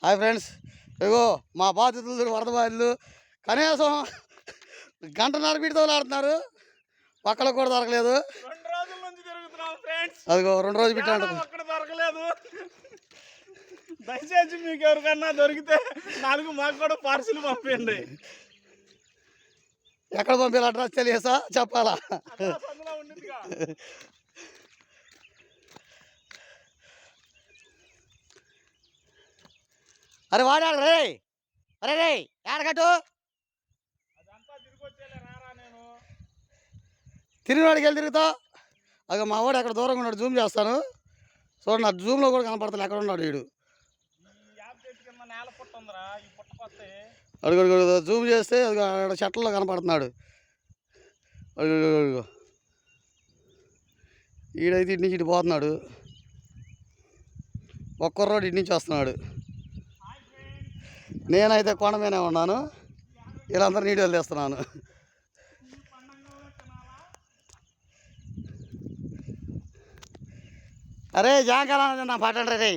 Hi friends, ఇగో మా బాధితులు వరద బాధితులు కనీసం గంటన్నర వీటితో ఆడుతున్నారు. ఒక్కళ్ళకి కూడా దొరకలేదు. 2 రోజుల నుంచి తిరుగుతున్నాం ఫ్రెండ్స్. అదిగో 2 రోజులు పెట్టాడు, ఒక్కడ దొరకలేదు. దయచేసి మీకు ఎవరికన్నా దొరికితే 4 మాకు కూడా పార్సిల్ పంపించండి. ఎక్కడ పంపించాలి అడ్రస్ తెలియసా చెప్పాలా? అందులో ఉండిద్దిగా. అరే వాడాడు రే, అరే రే ఏడగట్టు అదంతా తిరిగి వచ్చేలే రారా. నేను తిరిగి వాడికి వెళ్ళి తిరుగుతావు. అదిగో మా వాడు అక్కడ దూరంగా ఉన్నాడు, జూమ్ చేస్తాను చూడండి. ఆ జూమ్లో కూడా కనపడతాను ఎక్కడ ఉన్నాడు వీడు. ఈ యాప్ చెట్టు కింద నేల పుట్ట ఉందిరా. ఈ పుట్ట కొత్తే అడుగు జూమ్ చేస్తే అది చెట్లలో కనపడుతున్నాడు. అడుగు ఈడైతే ఇటు నుంచి ఇటు పోతున్నాడు. ఒక్కరోడు ఇటు నుంచి వస్తున్నాడు. నేనైతే కొండ మీదనే ఉన్నాను, వీళ్ళందరూ నీటి వదిలేస్తున్నాను. అరే జాంకాల నా పాటండి రే.